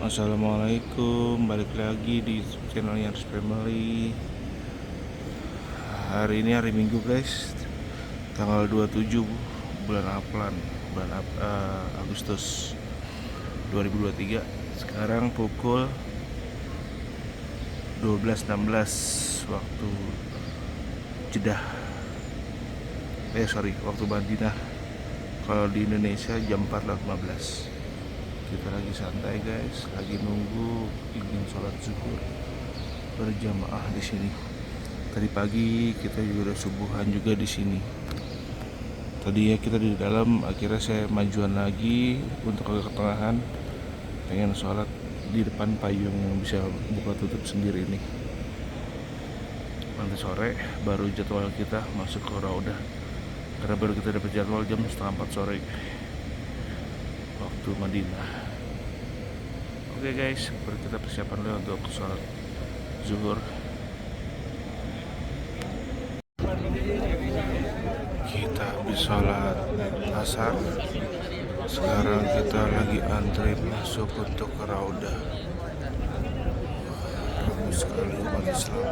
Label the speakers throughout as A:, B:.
A: Assalamualaikum, balik lagi di channel Yars Family. Hari ini hari Minggu guys, tanggal 27 bulan Agustus 2023. Sekarang pukul 12.16 waktu Jeddah. Waktu Madinah. Kalau di Indonesia jam 4.15. Kita lagi santai guys, lagi nunggu ingin sholat zuhur berjamaah di sini. Tadi pagi kita juga udah subuhan juga di sini. Tadi ya kita di dalam, akhirnya saya majuan lagi untuk agak ketengahan, pengen sholat di depan payung yang bisa buka tutup sendiri ini. Nanti sore baru jadwal kita masuk ke Raudah, karena baru kita dapat jadwal jam 3:30 sore waktu Madinah. Oke guys, kita persiapan dulu untuk sholat zuhur. Kita habis sholat asar. Sekarang kita lagi antri masuk untuk ke Raudah. Ramai sekali umat Islam.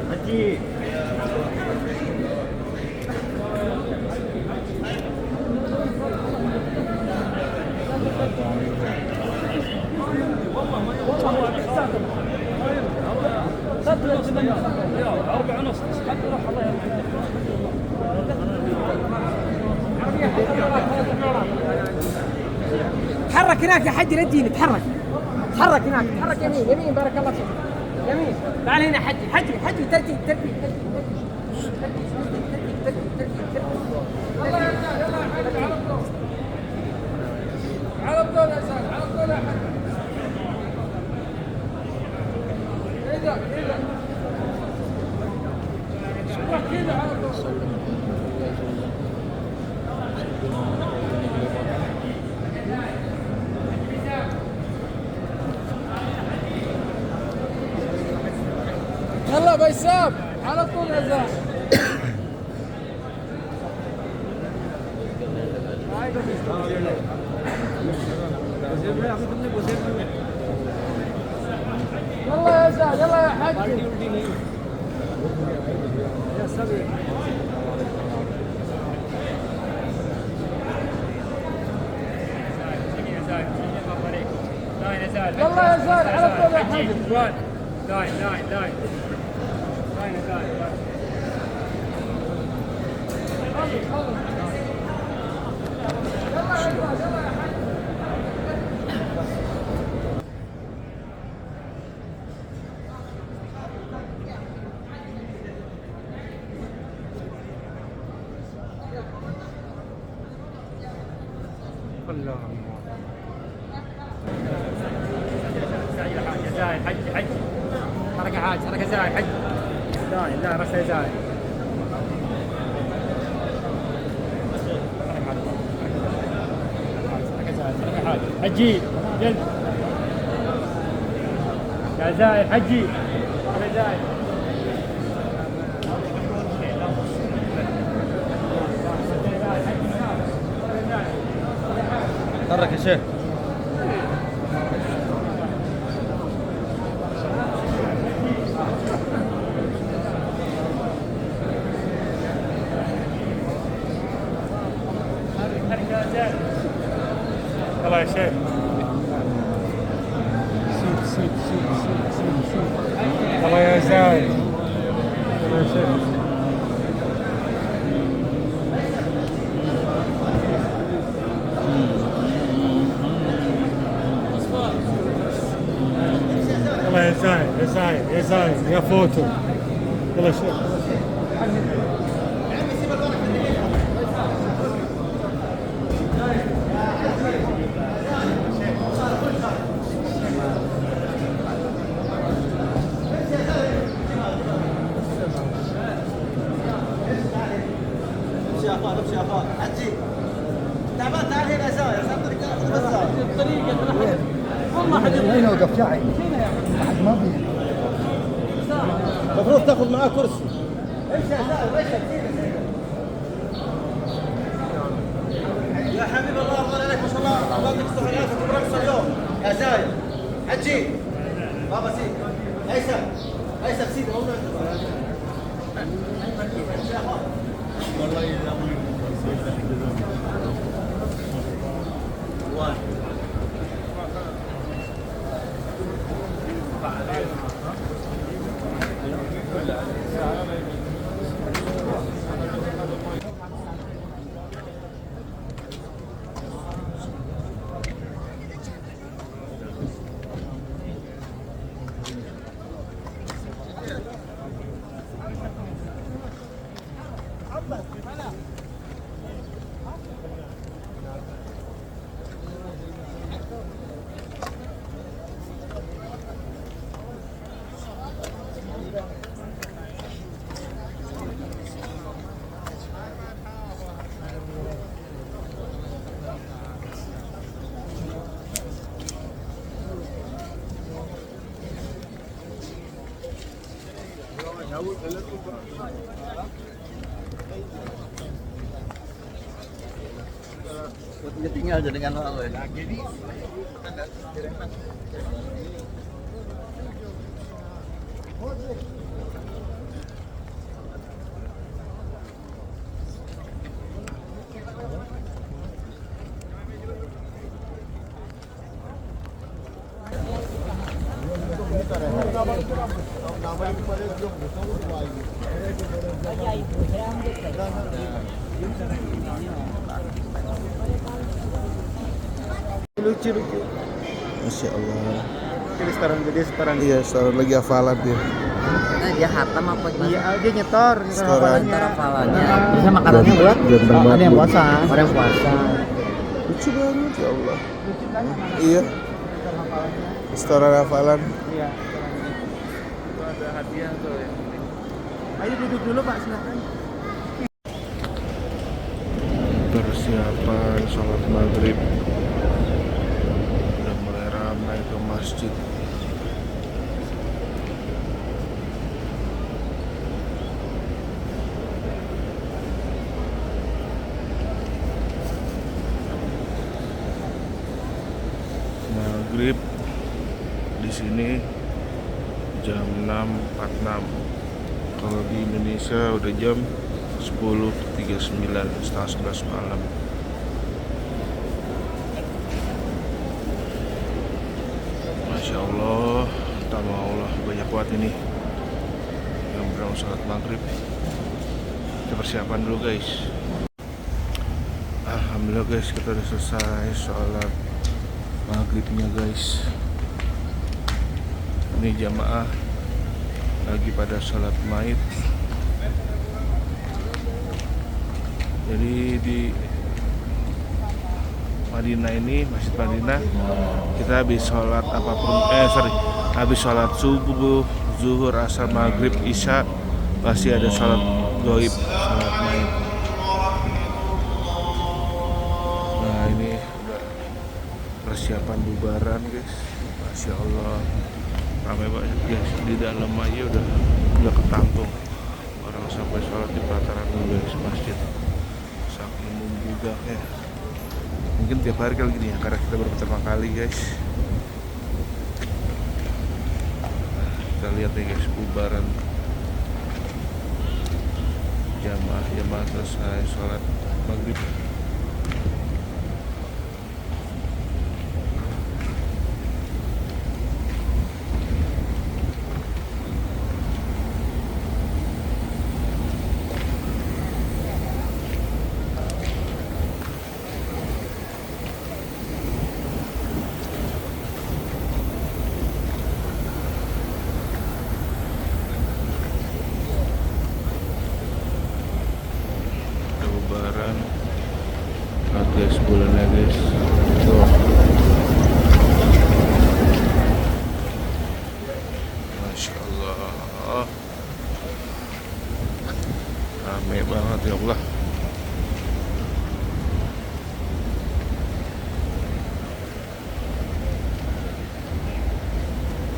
A: Haji.
B: تحرك هناك يا حج، لا تجيني. تحرك هناك، تحرك يمين بارك الله فيك. يمين، تعال هنا حجي ترتيب على الطول يا سلام، على الطول يا حج. كذا كذا على الطول. يلا بيسام على طول يا زلمه. يلا يا زلمه، يلا يا حاج يا سبي. يلا يا زلمه على طول يا حاج. لاين حج حركة زايد حج. لا راسه زايد. حجي جلد يا زايد، حجي يا زايد.
C: تحرك يا شيخ.
A: يلا يا شيخ.
C: الله يا زايد الله يسلمك يلا يا زايد يا زايد يا زايد يا فوتو يلا شوف
D: امشي يا اخوان عجي تعبان تعال هنا زاير صدق خذ الطريقه والله حد
E: هنا وقف شاعي أحد ما بيه
D: المفروض تاخذ معاه كرسي امشي يا زاير يا حبيب الله الله عليك ما شاء الله الله يكسر حياتك برقص اليوم يا زاير عجي بابا سيد هيثم سيد والله
E: Dia tinggal aja dengan orang.
D: lucu
A: Masya Allah.
D: jadi setoran
A: Iya, sekarang lagi hafalan dia.
F: Nah, dia hatam apa gimana?
D: iya dia nyetor
A: Setoran.
F: Antara hafalannya. Bisa makanannya buat
A: Ganteng
D: ada yang
A: banget.
D: puasa
F: orang yang puasa.
A: Lucu banget ya Allah. Iya. Setoran hafalan.
D: iya itu ada hadiah tuh ya ayo duduk dulu pak silakan
A: Persiapan sholat maghrib udah mulai ramai ke masjid. Maghrib di sini jam 6.46. Kalau di Indonesia udah jam 10.39, setengah 11 malam. Masya Allah, tambah Allah banyak banget ini yang belum sholat maghrib. Kita persiapan dulu guys. Alhamdulillah guys, kita udah selesai sholat maghribnya guys. Ini jamaah lagi pada sholat maid. Jadi di Madinah ini, Masjid Madinah, kita habis sholat apapun, habis sholat subuh, zuhur, asar, maghrib, isya, pasti ada sholat goib, sholat maid. Nah ini udah persiapan bubaran guys. Masya Allah, ramai banget guys, di dalam aja udah ketampung orang sampai sholat di pelataran guys masjid. Saking membudaknya. Mungkin tiap hari kali gini ya, karena kita baru pertama kali guys. Kita lihat nih guys, bubaran jamaah selesai sholat maghrib.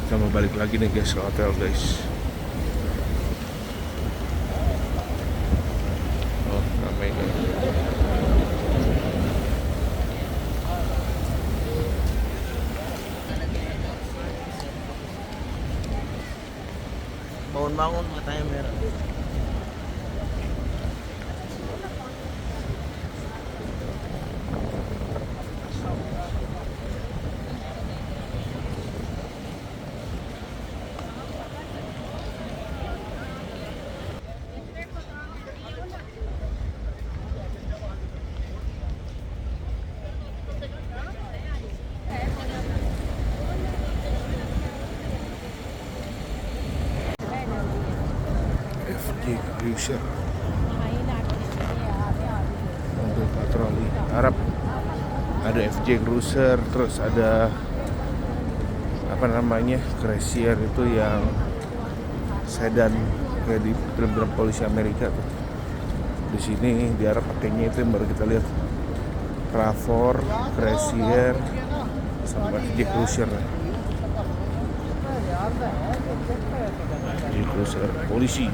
A: Kita mau balik lagi nih guys ke hotel guys. Oh, ramai guys.
E: Bangun-bangun matanya merah.
A: FJ Cruiser, mobil patroli Arab. Ada FJ Cruiser, terus ada apa namanya Cressier itu yang sedan kayak di film-film polisi Amerika tuh. Di sini di Arab pakainya itu yang baru kita lihat, Rafor, Cressier, sama FJ Cruiser. FJ Cruiser polisi.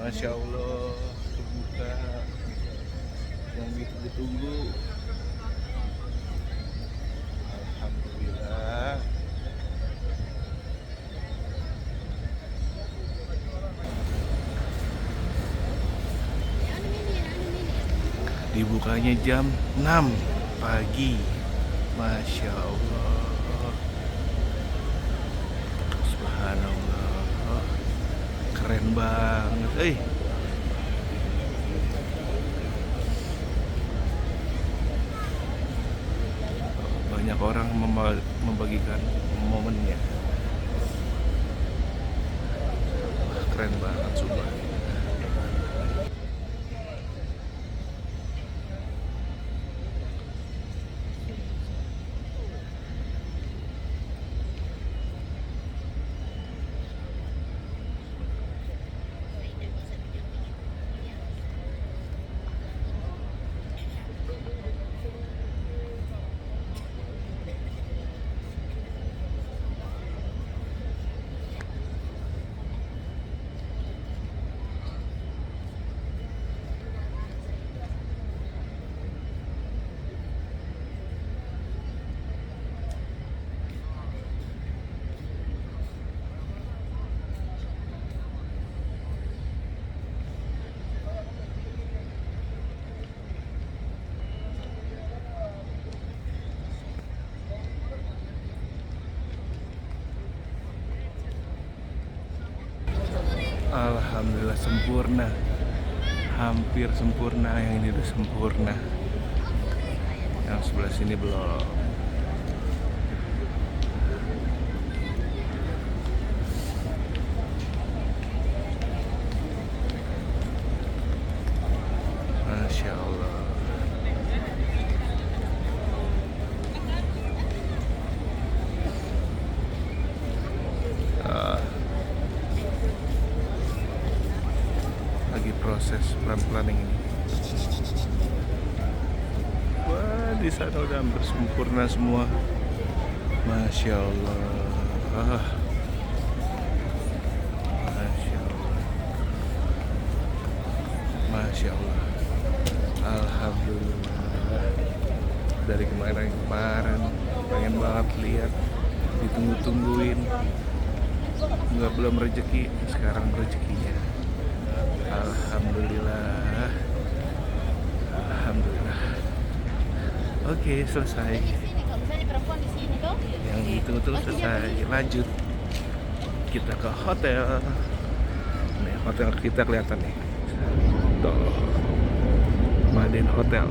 A: Masya Allah, terbuka yang ditunggu-tunggu. Alhamdulillah. Dibukanya jam 6 pagi. Masya Allah. Subhanallah. Keren banget, banyak orang membagikan momennya. Wah, keren banget sumpah. Alhamdulillah sempurna, hampir sempurna. Yang ini udah sempurna, yang sebelah sini belum. Masya Allah. Lagi proses pelan-pelan yang ini. Wah, di sana udah hampir sempurna semua. Masya Allah. Masya Allah. Masya Allah. Alhamdulillah. Dari kemarin pengen banget lihat, ditunggu-tungguin, nggak belum rezeki, sekarang rezekinya. Alhamdulillah. Alhamdulillah. Oke, selesai. Yang itu selesai. Lanjut. Kita ke hotel. Nih, hotel kita kelihatan nih. Tuh. Madin Hotel.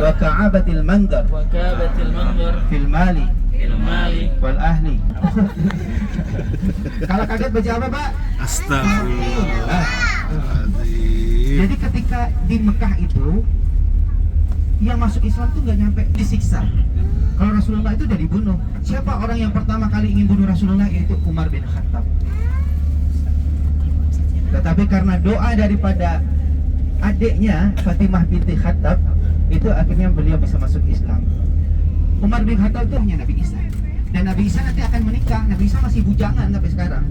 D: وكعبة المنظر
F: وكابة المنظر
D: في المال wal ahli. Kalau kaget baca apa, Pak?
A: Astagfirullahaladzim.
D: Jadi ketika di Mekah itu yang masuk Islam tuh nggak nyampe disiksa. Kalau Rasulullah itu udah dibunuh. Siapa orang yang pertama kali ingin bunuh Rasulullah? Yaitu Umar bin Khattab. Tetapi karena doa daripada adiknya Fatimah binti Khattab, itu akhirnya beliau bisa masuk Islam. Umar bin Khattab itu hanya Nabi Isa. Dan Nabi Isa nanti akan menikah. Nabi Isa masih bujangan sampai sekarang.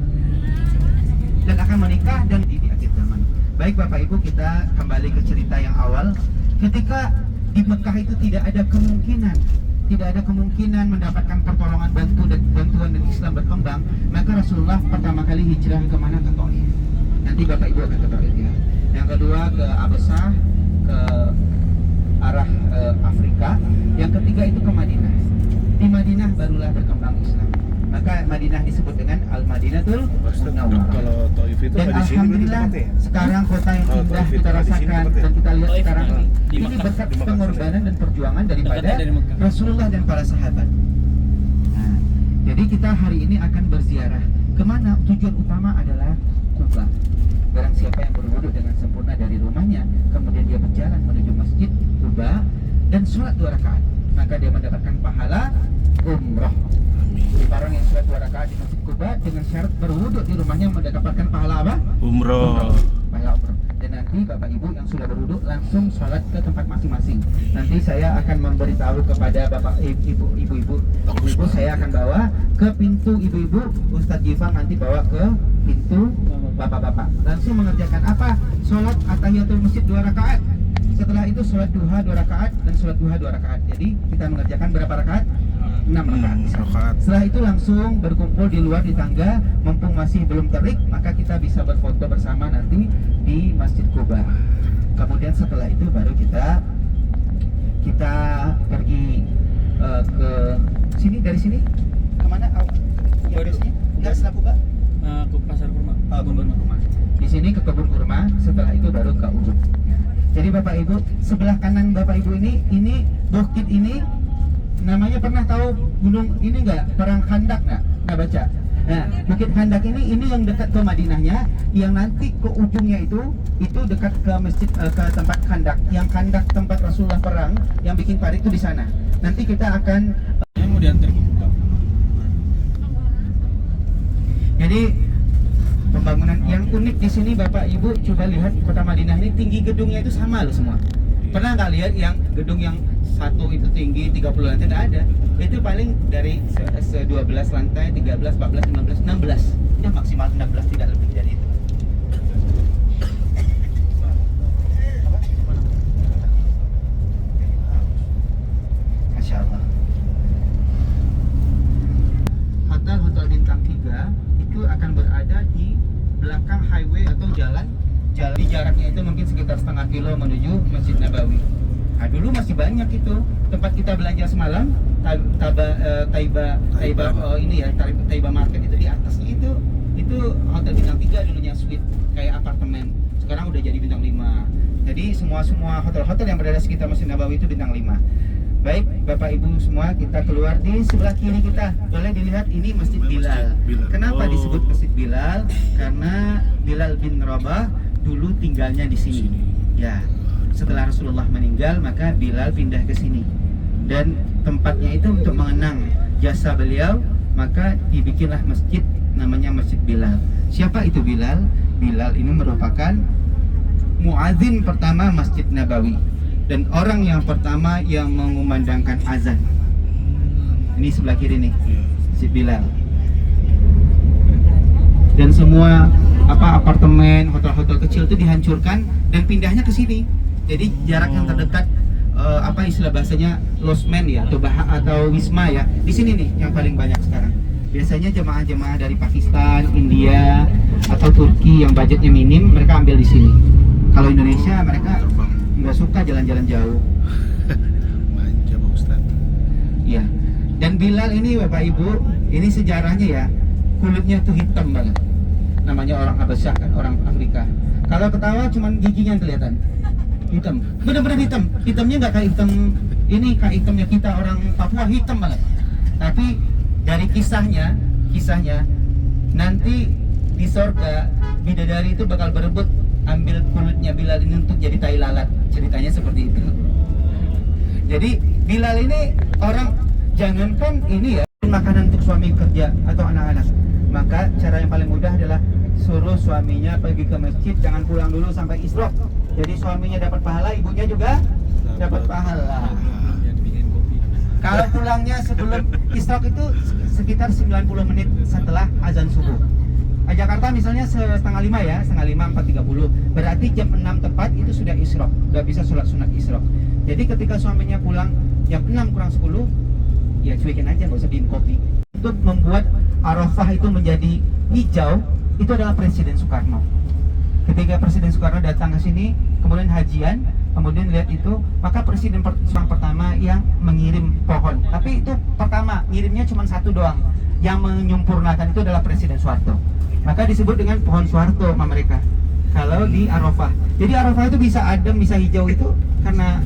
D: Dan akan menikah dan di akhir zaman. Baik Bapak Ibu, kita kembali ke cerita yang awal. Ketika di Mekah itu tidak ada kemungkinan mendapatkan pertolongan bantuan dan Islam berkembang, maka Rasulullah pertama kali hijrah kemana? Ke Taif. Nanti Bapak Ibu akan ke Taif ya. Yang kedua ke Abasah, ke arah Afrika. Yang ketiga itu ke Madinah. Di Madinah barulah berkembang Islam. Maka Madinah disebut dengan Al-Madinatul Munawwarah.
A: Kalau Taif itu
D: Dan
A: nggak di sini berarti
D: alhamdulillah
A: tempatnya ya?
D: sekarang kota yang
A: Kalau
D: indah
A: Taif itu
D: kita
A: nggak di sini
D: rasakan
A: tempatnya?
D: dan kita lihat sekarang
B: di
D: ini
B: Mekah.
D: berkat
A: Di Mekah.
D: pengorbanan dan perjuangan daripada
B: Dekatnya dari Mekah.
D: Rasulullah dan para sahabat. Nah, jadi kita hari ini akan berziarah kemana? Tujuan utama adalah Kuba. Barang siapa yang berwudu dengan sempurna dari rumahnya, kemudian dia berjalan menuju masjid Kuba dan sholat 2 rakaat, maka dia mendapatkan pahala umrah. Jadi orang yang sholat 2 rakaat di masjid Kuba dengan syarat berwudu di rumahnya mendapatkan pahala apa?
A: Umroh.
D: Pahala umrah. Dan nanti Bapak Ibu yang sudah berwudu langsung sholat ke tempat masing-masing. Nanti saya akan memberitahu kepada Bapak Ibu-ibu, saya akan bawa ke pintu ibu-ibu, Ustadz Gifar nanti bawa ke pintu bapak-bapak. Langsung mengerjakan apa? Sholat atahiyatul masjid 2 rakaat. Setelah itu sholat duha 2 rakaat dan sholat duha 2 rakaat. Jadi kita mengerjakan berapa rakaat? 6 rakaat.
A: Rakaat.
D: Setelah itu langsung berkumpul di luar di tangga, mumpung masih belum terik, maka kita bisa berfoto bersama nanti di Masjid Kuba. Kemudian setelah itu baru kita pergi ke sini, dari sini kemana? Ya biasanya nggak setelah Kuba?
B: Ke pasar kurma.
D: Kebun kurma. Di sini ke kebun kurma, setelah itu baru ke Uhud. Jadi Bapak Ibu, sebelah kanan Bapak Ibu ini bukit ini namanya, pernah tahu gunung ini nggak? Perang Khandak nggak? Nggak baca? Nah, Bukit Khandak ini yang dekat ke Madinahnya, yang nanti ke ujungnya itu dekat ke masjid, ke tempat Khandak. Yang Khandak tempat Rasulullah perang, yang bikin parit itu di sana. Nanti kita akan
B: Mau diantar ke Kuba.
D: jadi pembangunan yang unik di sini Bapak Ibu coba lihat kota Madinah ini, tinggi gedungnya itu sama loh semua. Pernah nggak lihat yang gedung yang satu itu tinggi 30 lantai? Tidak ada. Itu paling dari 12 lantai, 13, 14, 15, 16. Ya maksimal 16, tidak lebih dari itu. Masya Allah. Hotel bintang 3 itu akan berada di belakang highway atau jalan di jaraknya itu mungkin sekitar setengah kilo menuju Masjid Nabawi. Nah, dulu masih banyak itu tempat kita belanja semalam, Taiba Market itu di atasnya itu hotel bintang 3 dulunya, suite kayak apartemen. Sekarang udah jadi bintang 5. Jadi semua hotel-hotel yang berada sekitar Masjid Nabawi itu bintang 5. Baik, Bapak Ibu semua, kita keluar di sebelah kiri kita. Boleh dilihat ini Masjid Bilal. Kenapa disebut Masjid Bilal? Karena Bilal bin Rabah dulu tinggalnya di sini. Ya, setelah Rasulullah meninggal, maka Bilal pindah ke sini. Dan tempatnya itu untuk mengenang jasa beliau, maka dibikinlah masjid namanya Masjid Bilal. Siapa itu Bilal? Bilal ini merupakan muadzin pertama Masjid Nabawi dan orang yang pertama yang mengumandangkan azan. Ini sebelah kiri nih, Masjid Bilal. Dan semua apartemen, hotel-hotel kecil itu dihancurkan dan pindahnya ke sini. Jadi jarak yang terdekat istilah bahasanya losmen ya, atau wisma ya, di sini nih yang paling banyak sekarang. Biasanya jemaah-jemaah dari Pakistan, India, atau Turki yang budgetnya minim, mereka ambil di sini. Kalau Indonesia mereka nggak suka jalan-jalan jauh.
A: Manja Pak Ustaz.
D: Iya. Dan Bilal ini Bapak Ibu, ini sejarahnya ya, kulitnya tuh hitam banget. Namanya orang Habasyah kan, orang Afrika. Kalau ketawa cuman giginya yang kelihatan. Hitam, benar-benar hitam. Hitamnya nggak kayak hitam ini, kayak hitamnya kita orang Papua, hitam banget. Tapi dari kisahnya nanti di sorga bidadari itu bakal berebut ambil kulitnya Bilal ini untuk jadi tai lalat. Ceritanya seperti itu. Jadi Bilal ini orang, jangankan ini ya, makanan untuk suami kerja atau anak-anak, maka cara yang paling mudah adalah suruh suaminya pergi ke masjid, jangan pulang dulu sampai isyraq. Jadi suaminya dapat pahala, ibunya juga dapat pahala. Kalau pulangnya sebelum isyraq itu sekitar 90 menit setelah azan subuh. Jakarta misalnya setengah 5 ya, setengah 5, 4.30. Berarti jam 6 tepat itu sudah isyraq, sudah bisa sholat sunat isyraq. Jadi ketika suaminya pulang jam 6 kurang 10, ya cuekin aja, nggak usah bikin kopi. Untuk membuat Arafah itu menjadi hijau, itu adalah Presiden Soekarno. Ketika Presiden Soekarno datang ke sini, kemudian hajian, kemudian lihat itu, maka Presiden pertama yang mengirim pohon. Tapi itu pertama, ngirimnya cuma satu doang. Yang menyempurnakan itu adalah Presiden Soeharto. Maka disebut dengan pohon Soeharto sama mereka. Kalau di Arafah, jadi Arafah itu bisa adem, bisa hijau itu karena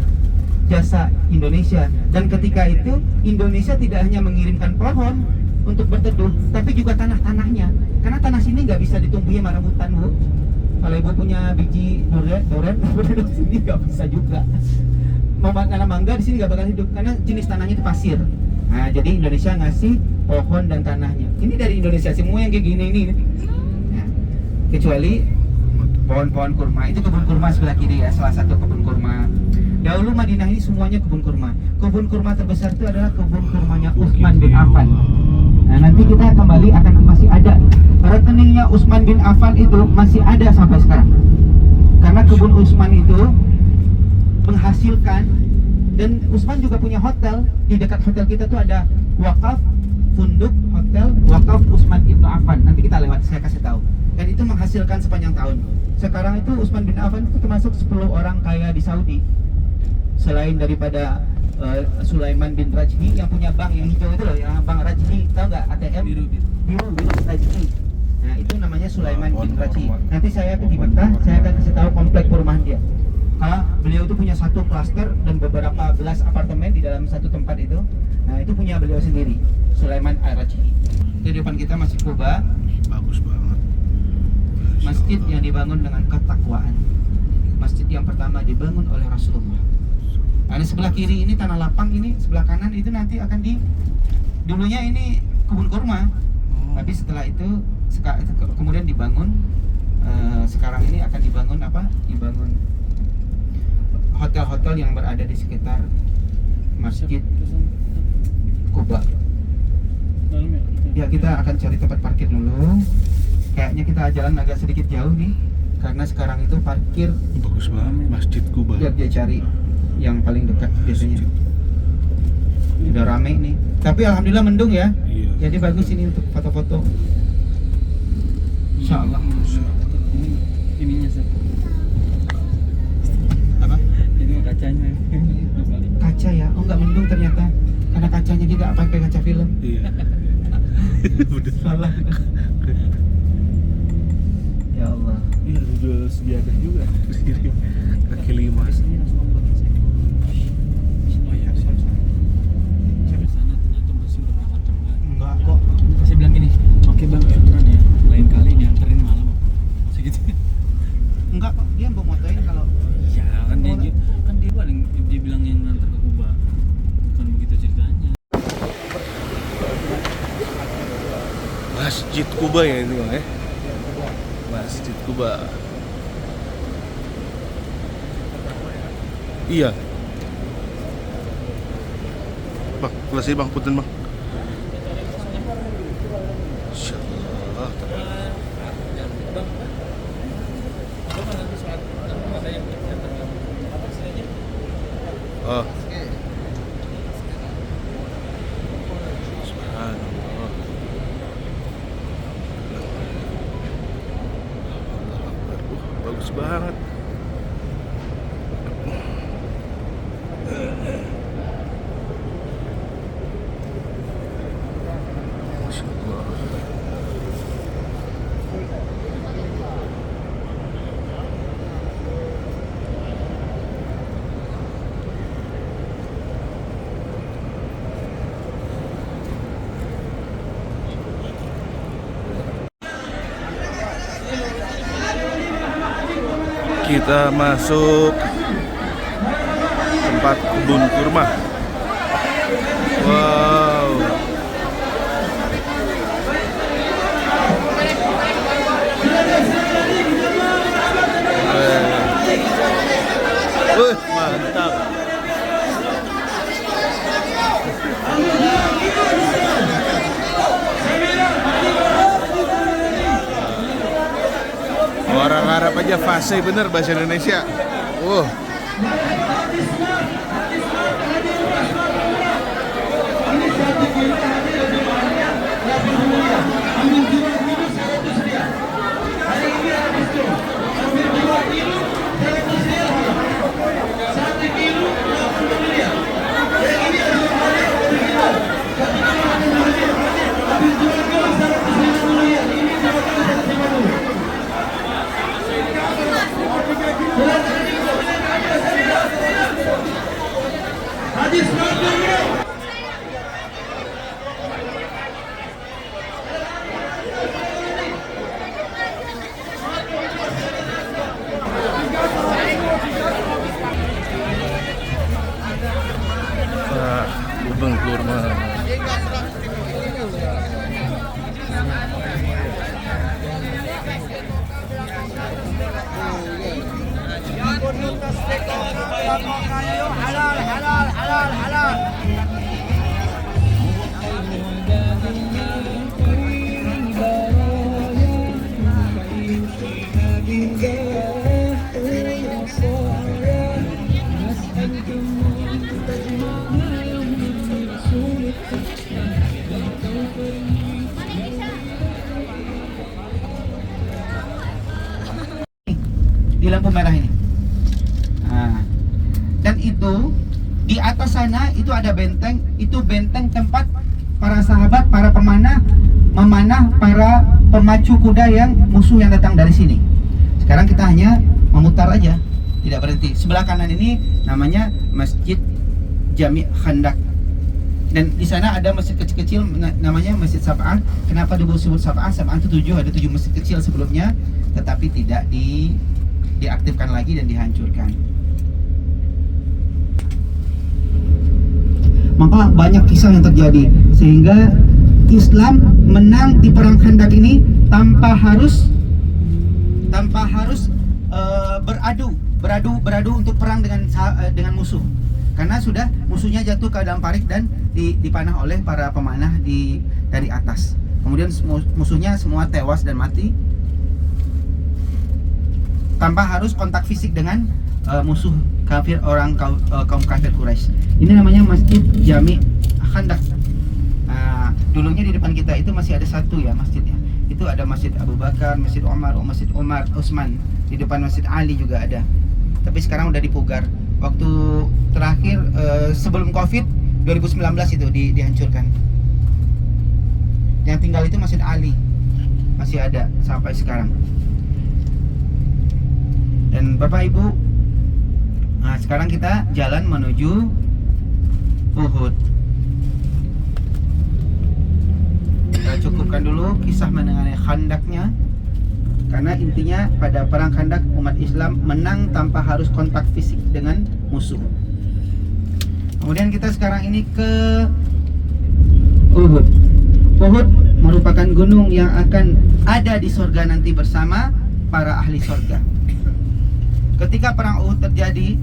D: jasa Indonesia. Dan ketika itu Indonesia tidak hanya mengirimkan pohon untuk berteduh, tapi juga tanah-tanahnya. Karena tanah sini nggak bisa ditumbuhi sama rambutan, Bu. Kalau ibu punya biji durian di sini nggak bisa juga. Mau nanam mangga di sini nggak bakal hidup karena jenis tanahnya itu pasir. Nah, jadi Indonesia ngasih pohon dan tanahnya. Ini dari Indonesia semua yang kayak gini ini. Nah, kecuali pohon-pohon kurma. Itu kebun kurma sebelah kiri ya, salah satu kebun kurma. Dahulu Madinah ini semuanya kebun kurma. Kebun kurma terbesar itu adalah kebun kurmanya Utsman bin Affan. Nah, nanti kita kembali akan masih ada rekeningnya Utsman bin Affan itu masih ada sampai sekarang. Karena kebun Utsman itu menghasilkan, dan Utsman juga punya hotel. Di dekat hotel kita tuh ada wakaf Funduk Hotel Wakaf Utsman Ibnu Affan. Nanti kita lewat, saya kasih tahu. Dan itu menghasilkan sepanjang tahun. Sekarang itu Utsman bin Affan itu termasuk 10 orang kaya di Saudi. Selain daripada Sulaiman bin Rajhi yang punya bank yang hijau itu loh, yang bank Rajhi, tahu nggak? ATM biru Rajhi. Nah, itu namanya Sulaiman bin Rajhi. Nanti saya di Mekah, saya akan kasih tahu komplek perumahan dia. Beliau itu punya satu klaster dan beberapa belas apartemen di dalam satu tempat itu. Nah, itu punya beliau sendiri, Sulaiman Ar-Rajhi. Di depan kita masih Kuba,
A: Bagus banget.
D: masjid yang dibangun dengan ketakwaan. Masjid yang pertama dibangun oleh Rasulullah. Nah, di sebelah kiri ini tanah lapang, ini sebelah kanan itu nanti akan dulunya ini kebun kurma. Tapi setelah itu kemudian dibangun, sekarang ini akan dibangun apa? Dibangun hotel-hotel yang berada di sekitar Masjid Kuba. Ya, kita akan cari tempat parkir dulu. Kayaknya kita jalan agak sedikit jauh nih, karena sekarang itu parkir
A: Bagus banget Masjid Kuba.
D: dia cari yang paling dekat biasanya. Udah rame nih. Tapi alhamdulillah mendung ya.
A: Iya.
D: Jadi bagus ini untuk foto-foto. Insya Allah.
F: Ininya sih.
D: Apa?
F: Ini kacanya.
D: Kaca ya? Oh, nggak mendung ternyata. Karena kacanya kita pakai kaca film.
A: Iya. Udah.
D: Salah. Ya Allah.
A: Iya, ada jual sejadah juga. Kaki lima.
D: Enggak kok.
F: Saya bilang gini, oke bang, syukuran ya. Lain kali dianterin malam. Segitu.
D: Enggak kok. Dia mau motoin kalau
F: Ya kan dia paling dia bilang yang nganter ke Kuba. Bukan begitu ceritanya.
A: Masjid Kuba ya itu bang ya. Masjid Kuba. Iya. Bang, kelas bang, punten bang. Insyaallah. Oh. Subhanallah. Bagus banget. Masya Allah. Kita masuk tempat kebun kurma. Wow. Mantap. Orang Arab aja fasih bener bahasa Indonesia. Kebun kurma.
D: Di lampu merah ini. Nah, dan itu di atas sana itu ada benteng, itu benteng tempat para sahabat, para pemanah memanah para pemacu kuda yang musuh yang datang dari sini. Sekarang kita hanya memutar aja, tidak berhenti. Sebelah kanan ini namanya Masjid Jami' Khandak. Dan di sana ada masjid kecil-kecil namanya Masjid Sab'ah. Kenapa disebut Sab'ah? Sab'ah itu 7, ada 7 masjid kecil sebelumnya, tetapi tidak diaktifkan lagi dan dihancurkan. Maka banyak kisah yang terjadi sehingga Islam menang di perang Khandak ini tanpa harus beradu untuk perang dengan musuh, karena sudah musuhnya jatuh ke dalam parit dan dipanah oleh para pemanah dari atas. Kemudian musuhnya semua tewas dan mati tanpa harus kontak fisik dengan musuh kafir, kaum kafir Quraisy. Ini namanya Masjid Jami' Khandak. Dulunya di depan kita itu masih ada satu ya masjidnya. Itu ada Masjid Abu Bakar, Masjid Umar, Utsman. Di depan Masjid Ali juga ada. Tapi sekarang udah dipugar. Waktu terakhir sebelum Covid 2019 itu dihancurkan. Yang tinggal itu Masjid Ali. Masih ada sampai sekarang. Dan Bapak Ibu, nah sekarang kita jalan menuju Uhud. Kita cukupkan dulu kisah mengenai Khandaknya, karena intinya pada perang Khandak umat Islam menang tanpa harus kontak fisik dengan musuh. Kemudian kita sekarang ini ke Uhud. Uhud merupakan gunung yang akan ada di surga nanti bersama para ahli surga. Ketika perang Uhud terjadi,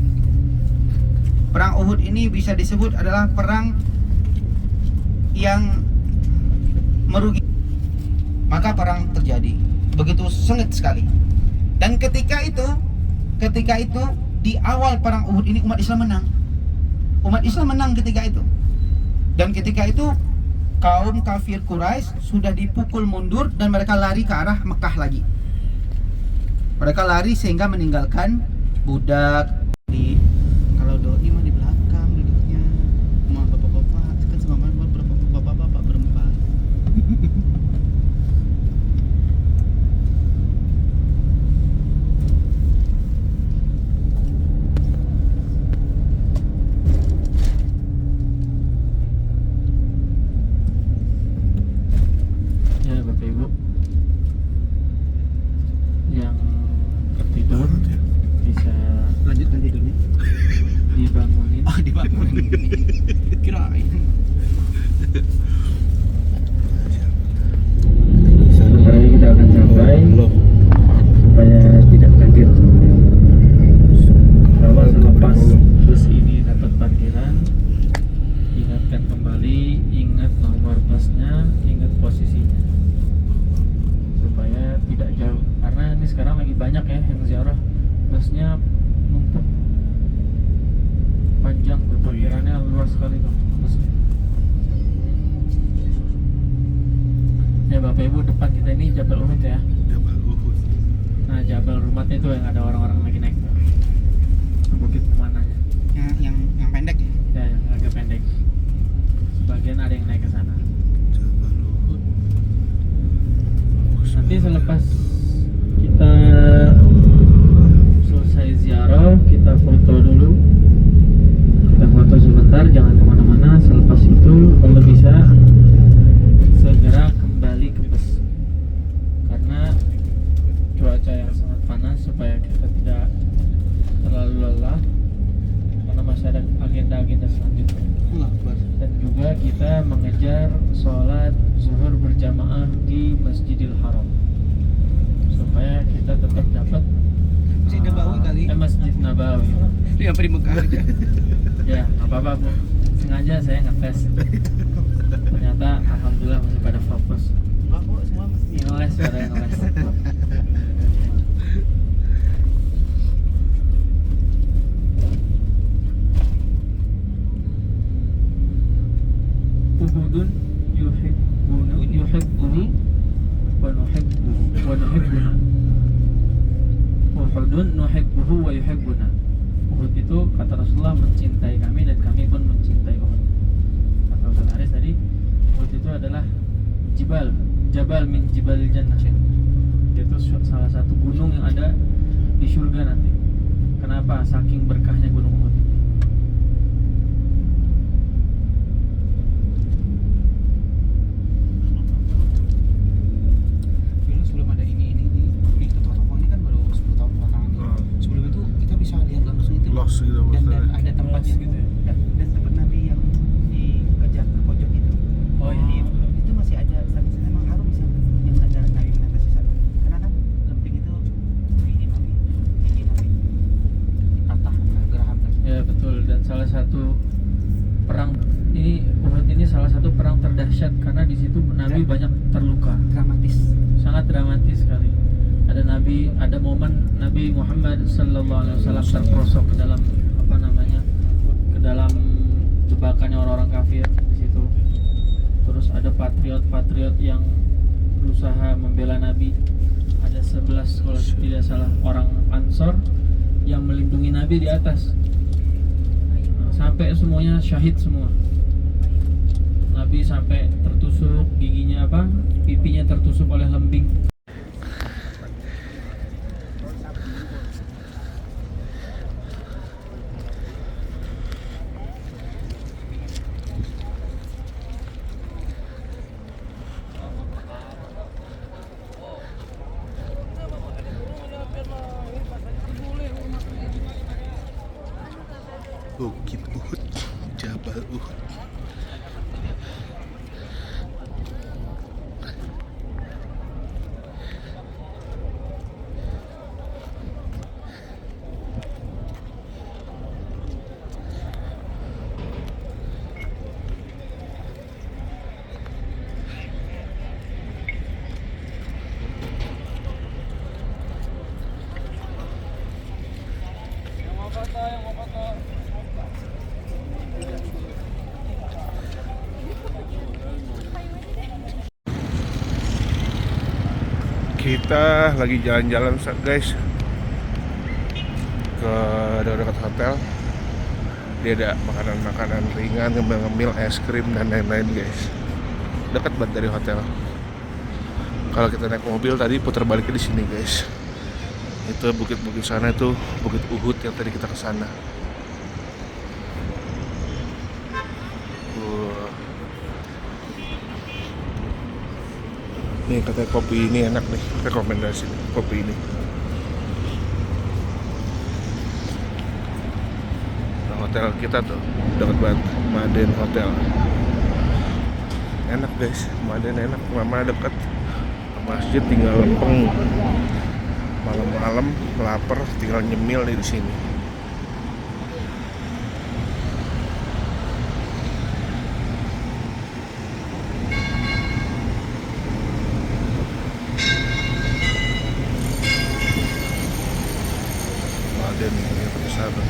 D: perang Uhud ini bisa disebut adalah perang yang merugi. Maka perang terjadi begitu sengit sekali. Dan ketika itu di awal perang Uhud ini umat Islam menang. Umat Islam menang ketika itu. Dan ketika itu kaum kafir Quraisy sudah dipukul mundur dan mereka lari ke arah Mekah lagi. Mereka lari sehingga meninggalkan budak. Kalau doi mah di belakang duduknya, sama bapak-bapak, kan sama bapak-bapak berempat.
F: Ya Bapak Ibu yang tertidur busnya numpuk panjang tuh, parkirannya luas sekali tuh busnya. Ya Bapak Ibu, depan kita ini Jabal Uhud ya.
A: Jabal Uhud.
F: Nah, Jabal Rumatnya itu yang ada orang-orang lagi naik bukit pemanahnya.
D: Yang pendek ya.
F: Ya, yang agak pendek. Sebagian ada yang naik ke sana.
A: Jabal Uhud.
F: Nanti selepas kita selesai ziarah, kita foto dulu. Kita foto sebentar, jangan kemana-mana. Selepas itu, kalau bisa segera kembali ke bus, karena cuaca yang sangat panas, supaya kita tidak terlalu lelah, karena masih ada agenda-agenda selanjutnya. Dan juga kita mengejar sholat zuhur berjamaah di Masjidil Haram, supaya kita tetap dapat
D: Masjid Nabawi kali.
F: Masjid Nabawi.
D: Yang di Mekah aja.
F: Ya, nggak apa-apa Bu, sengaja saya ngetes. Ternyata alhamdulillah masih pada fokus.
D: Semua
F: Ngeles, pada yang ngeles. Uhudun yuhibbuhu wa nuhibbuna. Uhudun nuhibbuhu wa yuhibbuna. Uhud itu kata Rasulullah mencintai kami dan kami pun mencintai Uhud. Kata Ustaz Haris tadi, Uhud itu adalah Jabal min Jibalil Jannah. Itu salah satu gunung yang ada di surga nanti. Kenapa? Saking berkahnya gunung Uhud.
D: Dulu sebelum ada ini itu toko ini kan baru 10 tahun belakangan. Sebelum itu kita bisa lihat langsung itu.
A: Los gitu
D: dan
A: maksudnya.
D: ada tempatnya
F: Los gitu ya.
D: dan tempat Nabi yang dikejar ke pojok itu.
F: Oh iya.
D: Itu masih ada. Sampai sana memang harum sih yang ada Nabi menetes di sana. Karena kan lemping itu ini Nabi, tinggi Nabi, patah geraham kan.
F: Ya betul, dan salah satu perang ini Uhud ini salah satu perang terdahsyat karena di situ Nabi banyak terluka.
D: Dramatis.
F: Sangat dramatis sekali. Ada momen Nabi Muhammad sallallahu alaihi wasallam terperosok ke dalam ke dalam jebakannya orang-orang kafir di situ. Terus ada patriot yang berusaha membela Nabi. Ada 11 kalau tidak salah orang Ansor yang melindungi Nabi di atas. Nah, sampai semuanya syahid semua. Nabi sampai tertusuk pipinya tertusuk oleh lembing.
A: Bukit Uhud, Jabal Uhud. Kita lagi jalan-jalan guys ke dekat hotel. Dia ada makanan-makanan ringan, ngemil-ngemil, es krim dan lain-lain guys. Dekat banget dari hotel. Kalau kita naik mobil tadi putar baliknya di sini guys. Itu bukit-bukit sana, itu Bukit Uhud yang tadi kita kesana. Nih katanya kopi ini enak nih, rekomendasi nih, kopi ini. Nah, hotel kita tuh dekat banget, Maden Hotel. Enak guys, Maden enak, mama dekat masjid, tinggal lempeng. Malam-malam lapar, tinggal nyemil di sini. dan yang bersahabat.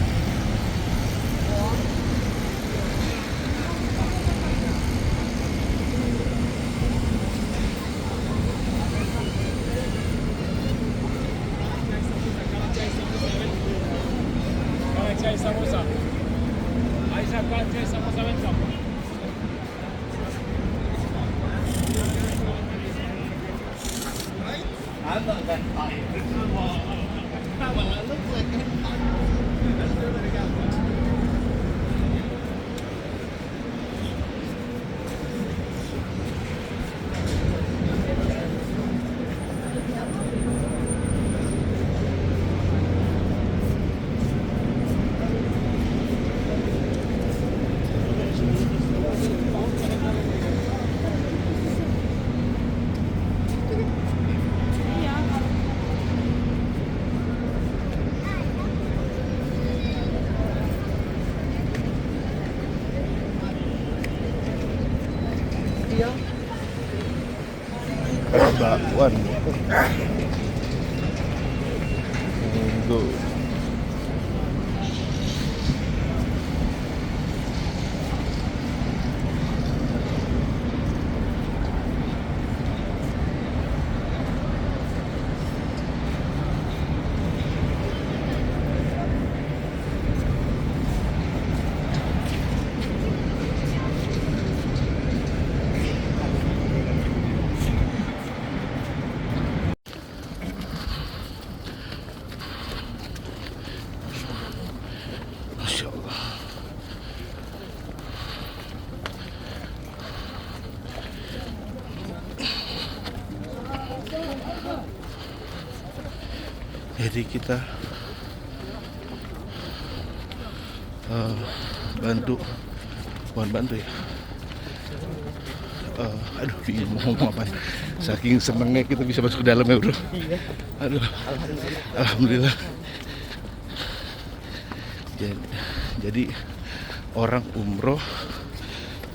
A: Bakwan. Tuh. Masya Allah. Jadi kita bantu ya. Aduh, bingung mau ngomong apa. Saking senangnya kita bisa masuk ke dalam ya, bro. Aduh, alhamdulillah. Jadi orang umroh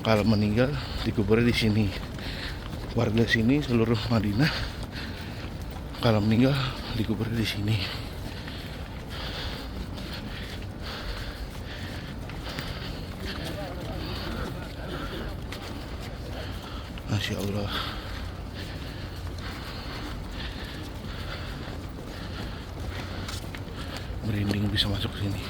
A: kalau meninggal dikuburnya di sini. Warga sini seluruh Madinah kalau meninggal dikuburnya di sini. Masya Allah. Merinding bisa masuk ke sini.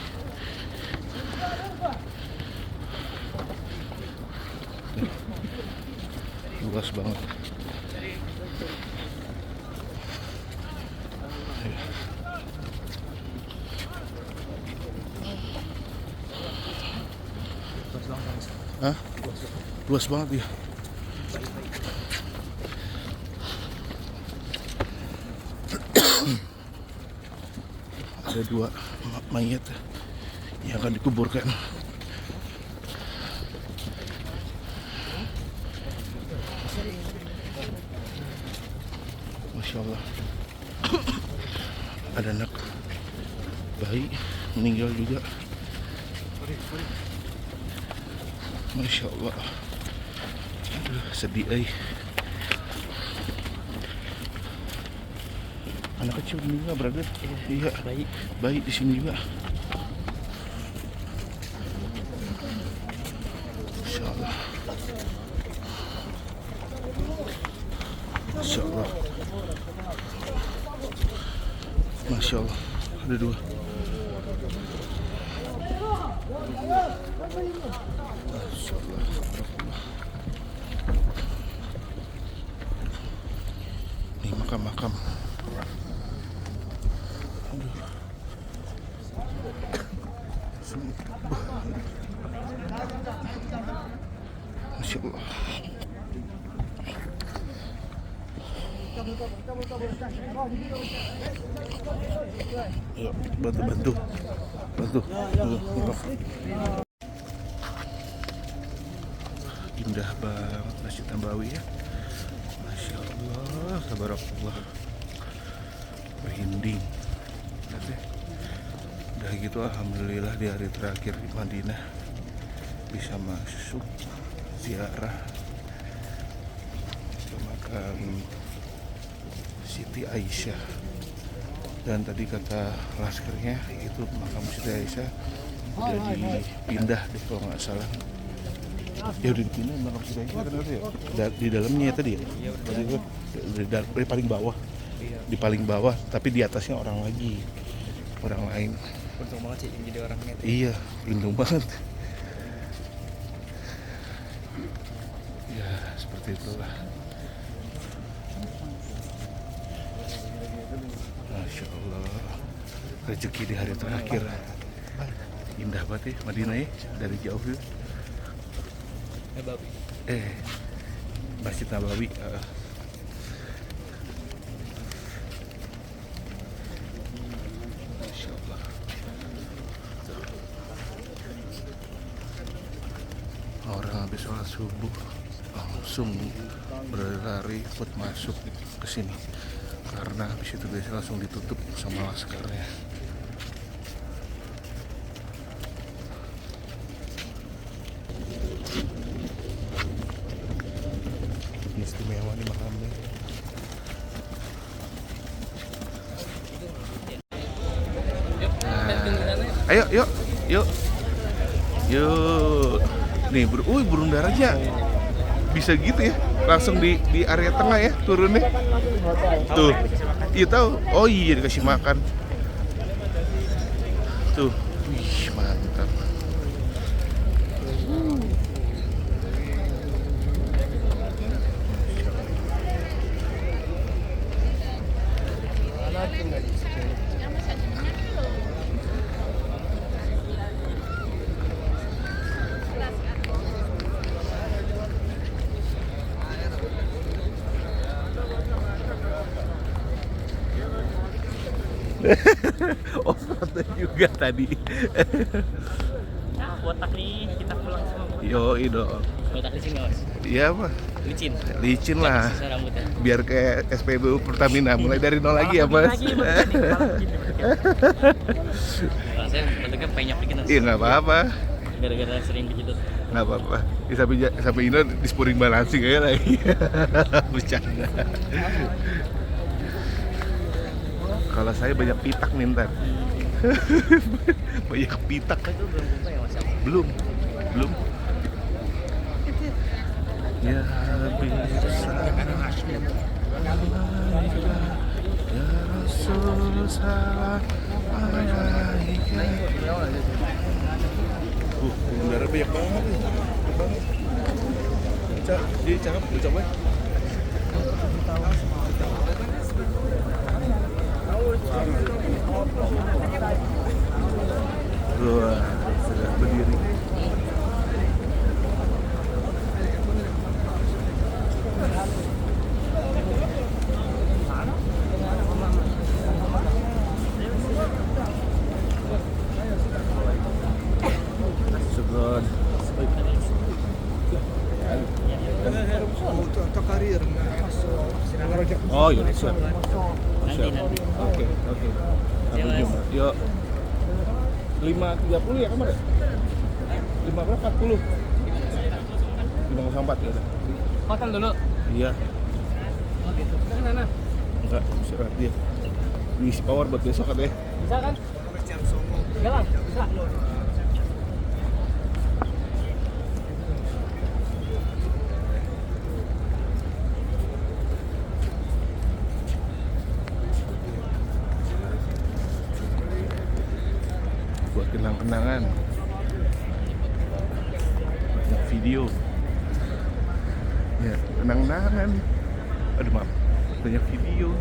A: Luas banget. Hah? Luas banget ya. Ada 2 mayat yang akan dikuburkan. Masya Allah. Ada anak bayi meninggal juga. Masya Allah. Aduh, sedih ay. Anak kecil meninggal berada. Iya, bayi di sini juga. Masya Allah. Masya Allah. Masya Allah. Ada 2. Masya Allah. Ini makam-makam. Masya Allah. Yuk, bantu. Indah banget Masjid Nabawi ya. Masya Allah, tabarakallah. Merinding. Udah gitu alhamdulillah di hari terakhir di Madinah bisa masuk ziarah ke makam Siti Aisyah Dan tadi kata laskernya itu makam Siti Aisyah udah dipindah deh kalau nggak salah. Ya udah dipindah makam Siti Aisyah kan ya? Di dalamnya ya tadi ya? Berarti itu dari paling bawah. Di paling bawah, tapi di atasnya orang lagi, orang lain.
B: Untung banget sih jadi orangnya.
A: Iya, untung banget. Ya seperti itulah. Masya Allah, rezeki di hari terakhir. Indah banget ya Madinah ya, dari jauh ya. Masjid Nabawi. Masya Allah. Orang habis sholat subuh langsung berlari buat masuk ke sini karena habis itu biasanya langsung ditutup sama laskarnya. Istimewa nih makamnya. Ayo, yuk. Nih, burung darahnya bisa gitu ya, langsung di area tengah ya turunnya. Tuh, iya tahu. Oh iya dikasih makan. Tuh, wih mantap. Oh, foto juga tadi.
B: Nah, botak nih kita pulang semua.
A: Yoi dong.
B: Botak licin nggak mas?
A: Iya mah.
B: Licin.
A: Licin lah.
B: Sisa rambutnya.
A: Biar kayak SPBU Pertamina, mulai dari nol lagi ya mas.
B: Saya bentuknya penyok dikit mas.
A: Iya nggak apa-apa,
B: Gara-gara sering kejedot.
A: nggak apa-apa. Ya, sampai ini di spuring balancing aja lagi. Bercanda. Kalau saya banyak pitak nih ntar. Banyak pitak.
B: Itu belum jumpa ya mas?
A: Belum. Ya bisa. Ya Rasul salam alaika. Udara banyak banget nih. Dia cakep, lu coba. Wah, sudah berdiri. Syukron.
E: Untuk karir
A: Oh iya, siap.
B: Nanti.
A: Oke. Sampai jumpa. Yuk. 5.30 ya kamar ya? 5 berapa? 40? 5.04 ya udah.
B: Makan dulu.
A: Iya.
B: Mana?
A: Enggak, istirahat dia. Diisi power buat besok katanya.
B: Bisa kan? Jalan, bisa.
A: Buat kenang-kenangan, banyak video ya, kenang-kenangan, aduh maaf, banyak video.